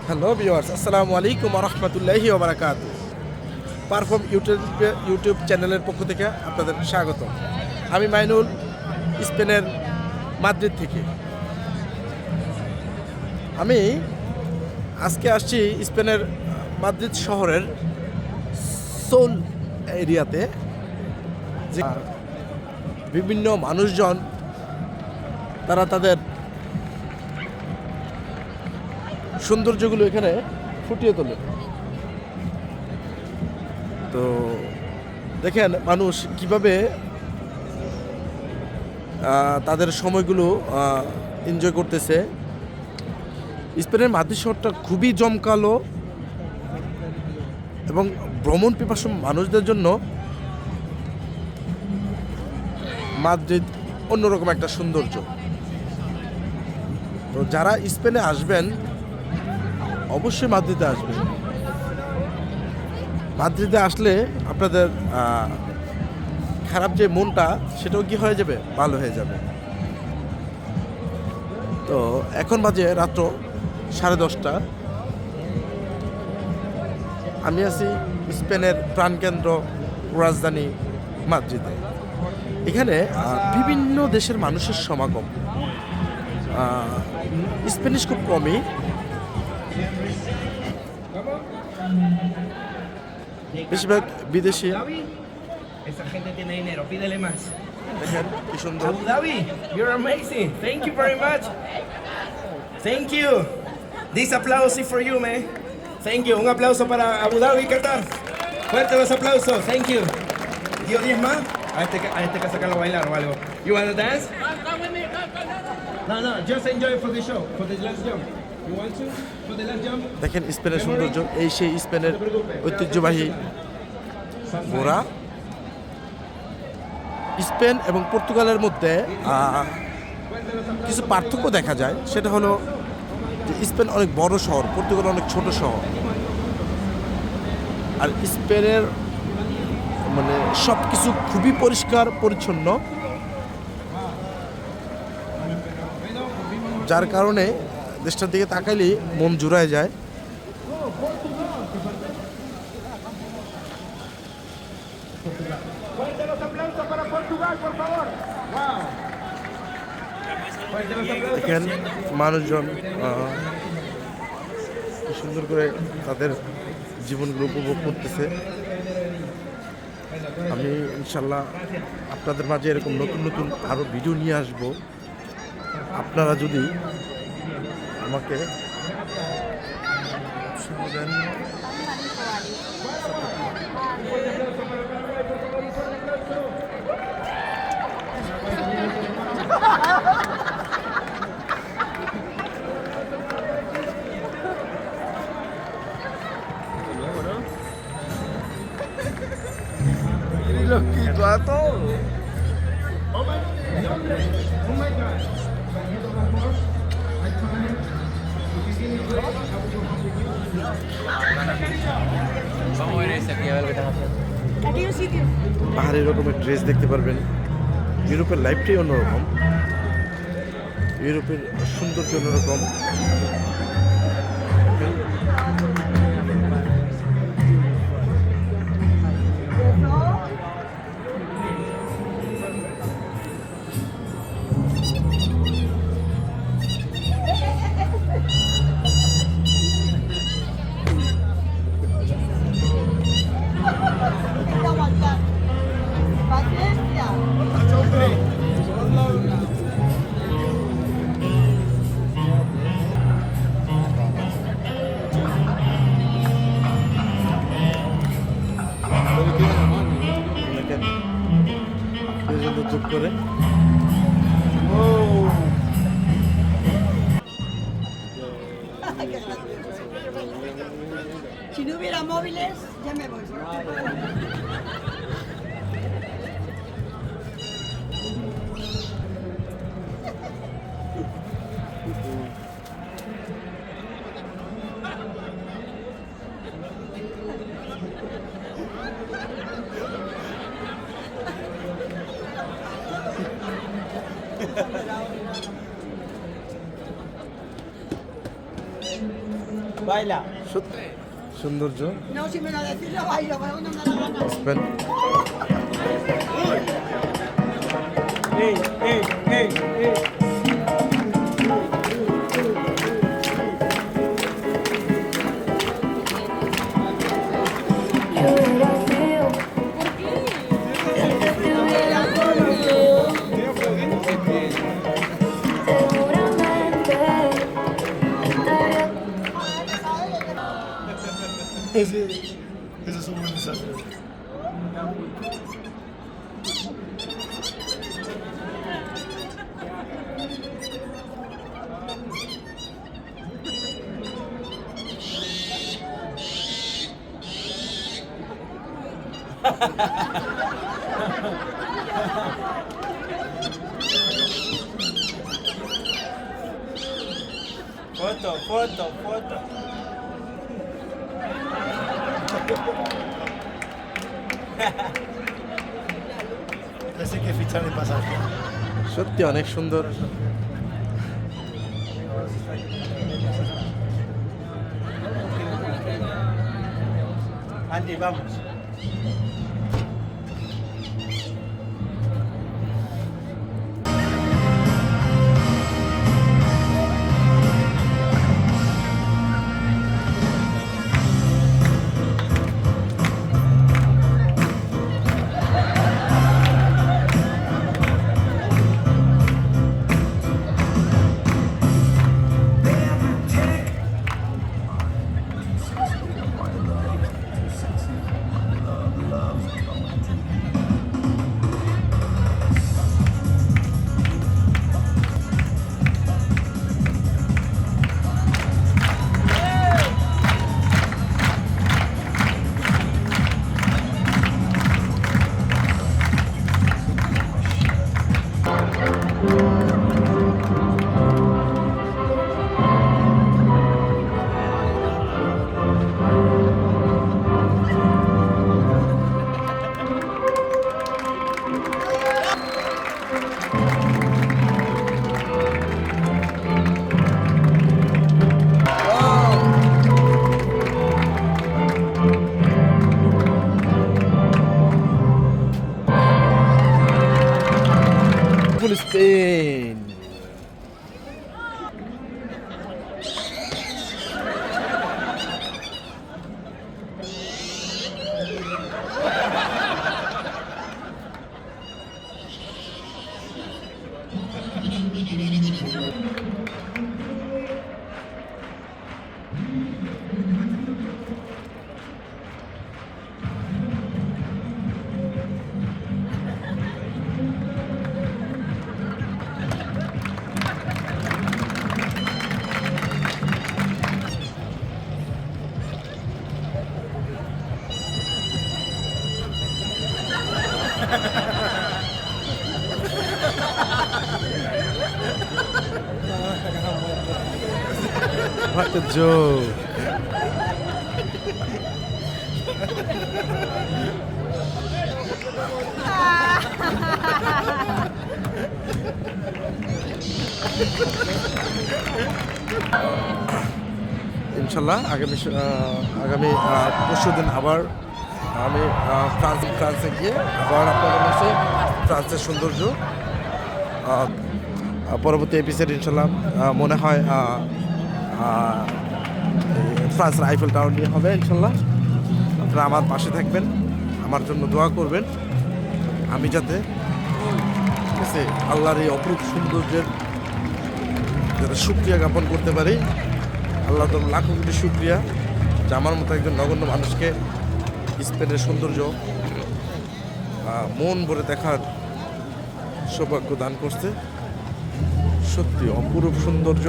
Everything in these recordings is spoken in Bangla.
হ্যালো ভিউয়ার্স, আসসালামু আলাইকুম ওয়া রাহমাতুল্লাহি ওয়া বারাকাতুহু। পারফর্ম ইউটিউব চ্যানেলের পক্ষ থেকে আপনাদের স্বাগত। আমি মাইনুল, স্পেনের মাদ্রিদ থেকে। আমি আজকে আসছি স্পেনের মাদ্রিদ শহরের সোল এরিয়াতে, যে বিভিন্ন মানুষজন তারা তাদের সৌন্দর্যগুলো এখানে ফুটিয়ে তোলে। তো দেখেন মানুষ কিভাবে তাদের সময়গুলো এনজয় করতেছে। স্পেনের মাদ্রিদ শহরটা খুবই জমকালো এবং ভ্রমণ পিপাসু মানুষদের জন্য মাদ্রিদ অন্যরকম একটা সৌন্দর্য। তো যারা স্পেনে আসবেন অবশ্যই মাদ্রিদে আসবেন। মাদ্রিদে আসলে আপনাদের খারাপ যে মনটা সেটাও কি হয়ে যাবে, ভালো হয়ে যাবে। তো এখন বাজে রাত্র 10:30। আমি আছি স্পেনের প্রাণকেন্দ্র রাজধানী মাদ্রিদে। এখানে বিভিন্ন দেশের মানুষের সমাগম। স্প্যানিশ খুব কমই, বেশিরভাগ বিদেশি। Esa gente tiene dinero, pídele más. দেখেন কি সুন্দর। Abu Dhabi, you're amazing. Thank you very much. Thank you. This applause is for you, man. Thank you. Un aplauso para Abu Dhabi, Qatar. Fuerte los aplausos. Thank you. ¿Dio 10 más? A este que sacarlo a bailar o algo. You wanna dance? No, just enjoy for the show, for the last jump. You want to? For the last jump? দেখেন স্পেনের সৌন্দর্য, এই সেই স্পেনের ঐতিহ্যবাহী ঘোড়া। স্পেন এবং পর্তুগালের মধ্যে কিছু পার্থক্য দেখা যায়। সেটা হলো যে স্পেন অনেক বড় শহর, পর্তুগাল অনেক ছোট শহর। আর স্পেনের মানে সব কিছু খুবই পরিষ্কার পরিচ্ছন্ন, যার কারণে দেশটার দিকে তাকাইলেই মন জুড়ায় যায়। দেখেন মানুষজন সুন্দর করে তাদের জীবনগুলো উপভোগ করতেছে। আমি ইনশাল্লাহ আপনাদের মাঝে এরকম নতুন নতুন আরও ভিডিও নিয়ে আসব। আপনারা যদি আমাকে দেন। Los quito a todos. Vamos a ver ese aquí a ver lo que están haciendo. Aquí hay un sitio. পাহাড়ি রকমের ড্রেস দেখতে পারবেন। ইউরোপের লাইফটাই অন্যরকম, ইউরোপের সৌন্দর্য অন্যরকম। Paciencia. দেখেন যোগ করে Si no hubiera móviles, ya me voy. Baila. সত্যি সৌন্দর্য No, si me lo decís, lo bailo, pero no me da la gana. Spain. Ey, ey, ey, ey. Ese es un buen desastre. Foto, foto, foto. Ese hay que fichar el pasaje. সত্যি অনেক সুন্দর। Andy, vamos. Spain. What a joke. ইনশাল্লাহ আগামী পরশু দিন আবার আমি ফ্রান্সে গিয়ে আবার আপনাদের কাছে ফ্রান্সের সৌন্দর্য পরবর্তী এপিসোড ইনশাল্লাহ মনে হয় ফ্রান্সের আইফেল টাওয়ার নিয়ে হবে ইনশাল্লাহ। আপনারা আমার পাশে থাকবেন, আমার জন্য দোয়া করবেন, আমি যাতে ঠিক আছে আল্লাহর এই অপরূপ সৌন্দর্যের যাতে শুকরিয়া জ্ঞাপন করতে পারি। আল্লাহ তো লাখো কোটি শুকরিয়া যে আমার মতো একজন নগণ্য মানুষকে স্পেনের সৌন্দর্য মন ভরে দেখার সৌভাগ্য দান করছে। সত্যি অপরূপ সৌন্দর্য।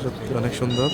সত্যি অনেক সুন্দর।